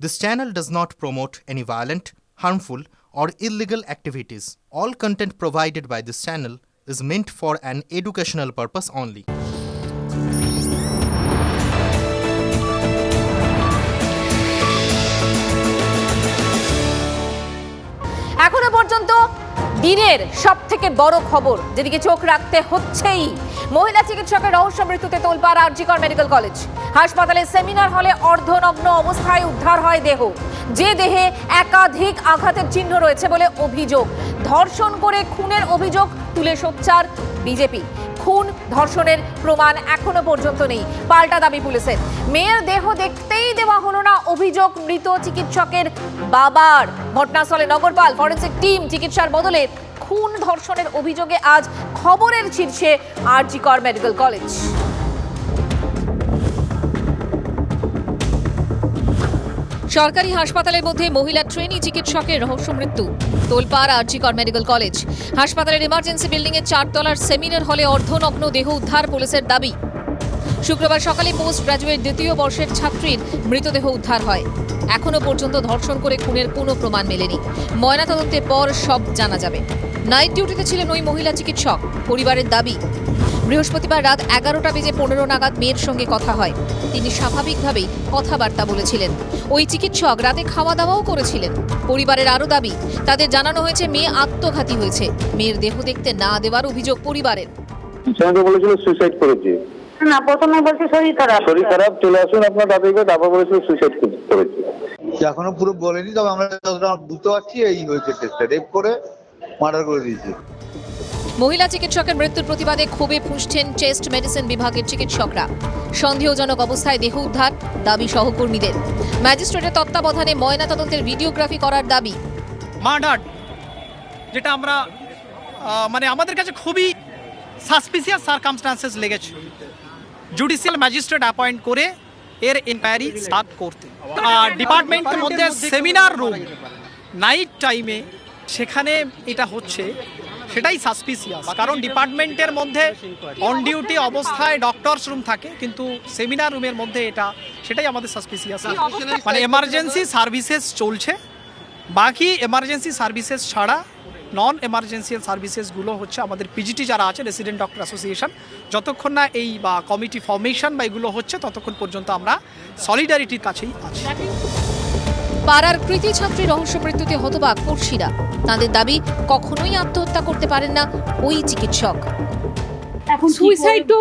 This channel does not promote any violent, harmful, or illegal activities. All content provided by this channel is meant for an educational purpose only. এখনো পর্যন্ত দিনের সবথেকে বড় খবর যেদিকে চোখ রাখতে হচ্ছেই, মহিলা চিকিৎসকের রহস্য মৃত্যুতে তোলপাড় আরজিকর মেডিকেল কলেজ হাসপাতালের সেমিনার হলে অর্ধনগ্ন অবস্থায় উদ্ধার হয় দেহ, যে দেহে একাধিক আঘাতের চিহ্ন রয়েছে বলে অভিযোগ। ধর্ষণ করে খুনের অভিযোগ তুলে সোচ্চার বিজেপি। খুন ধর্ষণের প্রমাণ এখনো পর্যন্ত নেই, পাল্টা দাবি পুলিশের। মেয়ের দেহ দেখতেই দেওয়া হলো না অভিযোগ মৃত চিকিৎসকের বাবার। ঘটনাস্থলে নগরপাল, ফরেনসিক টিম, চিকিৎসার বদলে খুন ধর্ষণের অভিযোগে আজ খবরের শীর্ষে আরজিকর মেডিকেল কলেজ। সরকারি হাসপাতালের মধ্যে মহিলা ট্রেনি চিকিৎসকের রহস্য মৃত্যু, তোলপাড় আরজিকর মেডিকেল কলেজ হাসপাতালের ইমার্জেন্সি বিল্ডিং এর 4 তলার সেমিনার হলে অর্ধনগ্ন দেহ উদ্ধার পুলিশের দাবি। শুক্রবার সকালে পোস্ট গ্রাজুয়েট দ্বিতীয় বর্ষের ছাত্রীর মৃতদেহ উদ্ধার হয়। এখনো পর্যন্ত ধর্ষণ করে খুনের কোনো প্রমাণ মেলেনি। ময়নাতদন্তের পর সব জানা যাবে। নাইট ডিউটিতে ছিলেন ওই মহিলা চিকিৎসক, পরিবারের দাবি। বৃহস্পতিবার রাত 11:15 নাগাদ মেয়ের সঙ্গে কথা হয়। তিনি স্বাভাবিকভাবেই কথাবার্তা বলেছিলেন। ওই চিকিৎসক রাতে খাওয়া দাওয়াও করেছিলেন। পরিবারের আরও দাবি, তাদের জানানো হয়েছে মেয়ে আত্মঘাতী হয়েছে। মেয়ের দেহ দেখতে না দেওয়ার অভিযোগ পরিবারের। বলেছিল সুইসাইড করেছে না, প্রথমে বলছে শরীর খারাপ, চলে আসুন আপনার দাদিকে, তারপর বলেছিল সুইসাইড করেছে। এখনো পুরো বলেনি, তবে আমরা যতটা বুঝতে পারছি এই হয়েছে, কেসটা রেপ করে মার্ডার করে দিয়েছে। মহিলা চিকিৎসকের মৃত্যুর প্রতিবাদে ক্ষোভে ফুঁসছেন চেস্ট মেডিসিন বিভাগের চিকিৎসকরা। সন্দেহজনক অবস্থায় দেহ উদ্ধার, দাবি সহকর্মীদের। ম্যাজিস্ট্রেটের তত্ত্বাবধানে ময়নাতদন্তের ভিডিওগ্রাফি করার দাবি। মার্ডার, যেটা আমরা আমাদের কাছে খুবই সাসপিসিয়াস সার্কামস্টান্সেস লেগেছে। জুডিশিয়াল ম্যাজিস্ট্রেট অ্যাপয়েন্ট করে এর ইনকোয়ারি স্টার্ট করতে। ডিপার্টমেন্টের মধ্যে সেমিনার রুম নাইট টাইমে সেখানে এটা হচ্ছে, সেটাই সাসপিসিয়াস। কারণ ডিপার্টমেন্টের মধ্যে অন ডিউটি অবস্থায় ডক্টরস রুম থাকে, কিন্তু সেমিনার রুমের মধ্যে সেটাই আমাদের সাসপিসিয়াস। এমার্জেন্সি সার্ভিসেস চলছে, বাকি এমার্জেন্সি সার্ভিসেস ছাড়া নন এমার্জেন্সিয়াল সার্ভিসেসগুলো হচ্ছে আমাদের পিজিটি যারা আছে, রেসিডেন্ট ডক্টর অ্যাসোসিয়েশন, যতক্ষণ না এই কমিটি ফর্মেশন বা এগুলো হচ্ছে ততক্ষণ পর্যন্ত আমরা সলিডারিটির কাছেই আছি। পাড়ার কৃতি ছাত্রী রহস্য মৃত্যুতে হতবাক পড়শিরা। তাদের দাবি, কখনোই আত্মহত্যা করতে পারেন না ওই চিকিৎসক। এখন সুইসাইড তো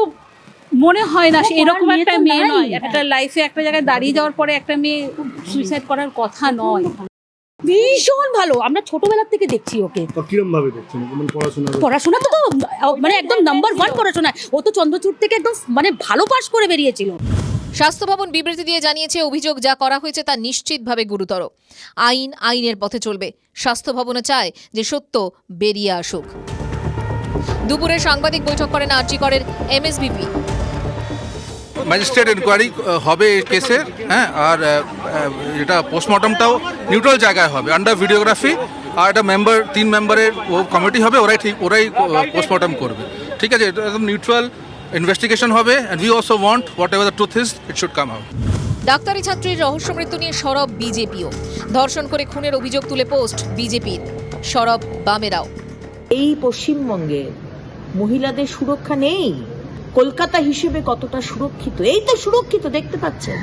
মনে হয় না, এরকম একটা মেয়ে নয়। একটা লাইফে একটা জায়গায় দাঁড়িয়ে যাওয়ার পরে একটা মেয়ে সুইসাইড করার কথা নয়। ভীষণ ভালো, আমরা ছোটবেলা থেকে দেখছি ওকে। কিরকম ভাবে দেখছেন? পড়াশোনা তো একদম নাম্বার 1 পড়াশোনা। ও তো চন্দ্রচূড় থেকে একদম ভালো পাস করে বেরিয়েছিল। স্বাস্থ্য ভবন বিবৃতি দিয়ে জানিয়েছে, অভিযোগ যা করা হয়েছে তা নিশ্চিতভাবে গুরুতর। আইনের পথে চলবে। স্বাস্থ্য ভবনে চায় যে সত্য বেরিয়ে আসুক। দুপুরে সাংবাদিক বৈঠক করেন আরজিকরের এমএসভিপি। ম্যাজিস্ট্রেট ইনকোয়ারি হবে এই কেসের, হ্যাঁ, আর এটা পোস্টমর্টমটাও নিউট্রাল জায়গায় হবে, আন্ডার ভিডিওগ্রাফি। আর একটা 3 মেম্বারের কমিটি হবে, ওরাই পোস্টমর্টম করবে। ঠিক আছে, এটা একদম নিউট্রাল ইনভেস্টিগেশন হবে, and we also want whatever the truth is, it should come out. ডাক্তারি ছাত্রীর রহস্য মৃত্যু নিয়ে সরব বিজেপিও। ধর্ষণ করে খুনের অভিযোগ তুলে পোস্ট বিজেপির, সরব বামেরাও। এই পশ্চিমবঙ্গে মহিলাদের সুরক্ষা নেই। কলকাতা হিসেবে কতটা সুরক্ষিত, এই তো সুরক্ষিত দেখতে পাচ্ছেন।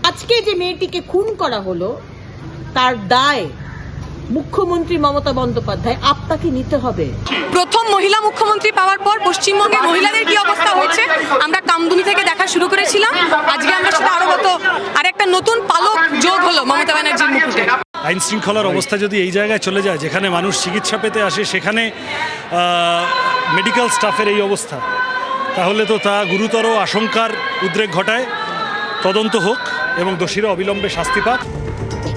আজকে যে মেয়েটিকে খুন করা হলো, তার দায় মুখ্যমন্ত্রী মমতা বন্দ্যোপাধ্যায় আপনাকে নিতে হবে। প্রথম মহিলা মুখ্যমন্ত্রী পাওয়ার পর পশ্চিমবঙ্গের মহিলাদের কি অবস্থা হয়েছে আমরা কামদুনি থেকে দেখা শুরু করেছিলাম। আজকে আমরা সেটা আর একটা নতুন পালক যোগ হলো মমতা ব্যানার্জির মুকুটে। আইন শৃঙ্খলার অবস্থা যদি এই জায়গায় চলে যায়, যেখানে মানুষ চিকিৎসা পেতে আসে সেখানে মেডিকেল স্টাফের এই অবস্থা, তাহলে তো তা গুরুতর আশঙ্কার উদ্রেক ঘটায়। তদন্ত হোক এবং দোষীরা অবিলম্বে শাস্তি পাক।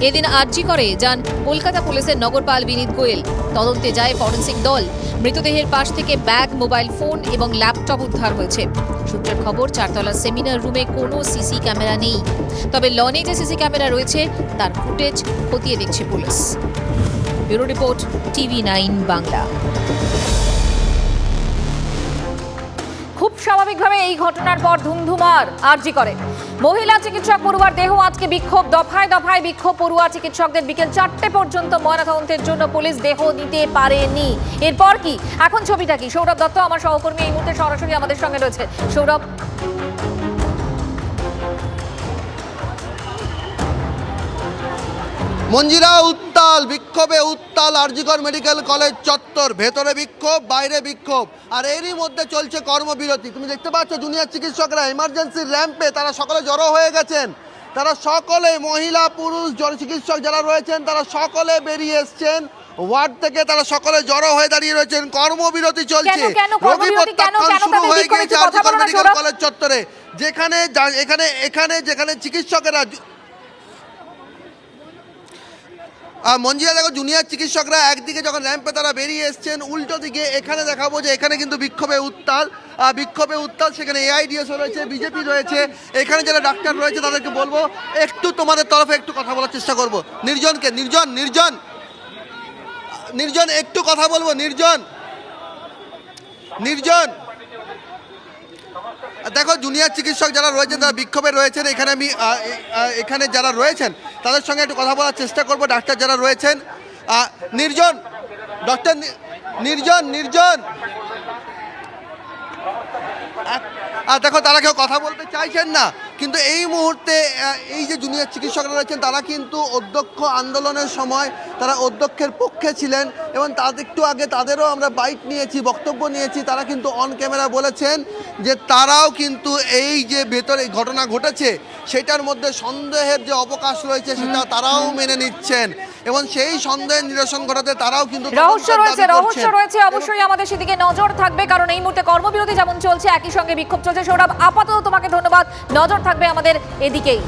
এদিন আরজিকরে যান কলকাতা পুলিশের নগরপাল বিনীত গোয়েল। তদন্তে যায় ফরেনসিক দল। মৃতদেহের পাশ থেকে ব্যাগ, মোবাইল ফোন এবং ল্যাপটপ উদ্ধার হয়েছে। সূত্রের খবর, 4 তলার সেমিনার রুমে কোনো সিসি ক্যামেরা নেই, তবে লনে যে সিসি ক্যামেরা রয়েছে তার ফুটেজ খতিয়ে দেখছে police. Bureau report, TV9 Bangla. খুব স্বাভাবিকভাবে এই ঘটনার পর ধুমধুমার আরজি করে মহিলা চিকিৎসক পড়ুয়ার দেহ আজকে বিক্ষোভ, দফায় দফায় বিক্ষোভ পড়ুয়া চিকিৎসকদের। বিকেল 4টে পর্যন্ত ময়নাতদন্তের জন্য পুলিশ দেহ নিতে পারেনি। এরপর কি, এখন ছবিটা কি? সৌরভ দত্ত আমার সহকর্মী এই মুহূর্তে সরাসরি আমাদের সঙ্গে রয়েছে। সৌরভ, মঞ্জিরা উত্তাল, বিক্ষোভে উত্তাল আরজিকর মেডিকেল কলেজ চত্বর। ভেতরে বিক্ষোভ, বাইরে বিক্ষোভ, আর এরই মধ্যে চলছে কর্মবিরতি। তুমি দেখতে পাচ্ছ জুনিয়র চিকিৎসকরা এমার্জেন্সি র্যাম্পে তারা সকলে জড়ো হয়ে গেছেন। তারা সকলে, মহিলা পুরুষ চিকিৎসক যারা রয়েছেন তারা সকলে বেরিয়ে এসছেন ওয়ার্ড থেকে। তারা সকলে জড়ো হয়ে দাঁড়িয়ে রয়েছেন। কর্মবিরতি চলছে, রোগী প্রত্যাখ্যান শুরু হয়ে গিয়েছে আরজিকর মেডিকেল কলেজ চত্বরে, যেখানে চিকিৎসকেরা মঞ্জিরা দেখো, জুনিয়র চিকিৎসকরা একদিকে যখন র্যাম্পে তারা বেরিয়ে এসছেন, উল্টো দিকে এখানে দেখাবো যে এখানে কিন্তু বিক্ষোভে উত্তাল। সেখানে এআইডিএস রয়েছে, বিজেপি রয়েছে, এখানে যারা ডাক্তার রয়েছে তাদেরকে বলবো একটু তোমাদের তরফে একটু কথা বলার চেষ্টা করব। নির্জন একটু কথা বলবো। নির্জন দেখো, জুনিয়র চিকিৎসক যারা রয়েছেন তারা বিক্ষোভে রয়েছেন। এখানে যারা রয়েছেন তাদের সঙ্গে একটু কথা বলার চেষ্টা করব। ডাক্তার যারা রয়েছেন, নির্জন দেখো, তারা কেউ কথা বলতে চাইছেন না। কিন্তু এই মুহূর্তে এই যে জুনিয়র চিকিৎসকরা রয়েছেন তারা কিন্তু অধ্যক্ষ আন্দোলনের সময় তারা অধ্যক্ষের পক্ষে ছিলেন, এবং তাদের একটু আগে তাদেরও আমরা বাইট নিয়েছি, বক্তব্য নিয়েছি। তারা কিন্তু অন ক্যামেরা বলেছেন যে তারাও কিন্তু এই যে ভেতরে ঘটনা ঘটেছে সেটার মধ্যে সন্দেহের যে অবকাশ রয়েছে সেটা তারাও মেনে নিচ্ছেন, এবং সেই সন্দেহের নিরসন ঘটাতে তারাও কিন্তু রহস্য রয়েছে। অবশ্যই আমাদের সেদিকে নজর থাকবে, কারণ এই মুহূর্তে কর্মবিরতি যেমন চলছে একই সঙ্গে বিক্ষোভ চলছে। সৌরভ, আপাতত তোমাকে ধন্যবাদ, নজর থাকবে আমাদের এদিকেই।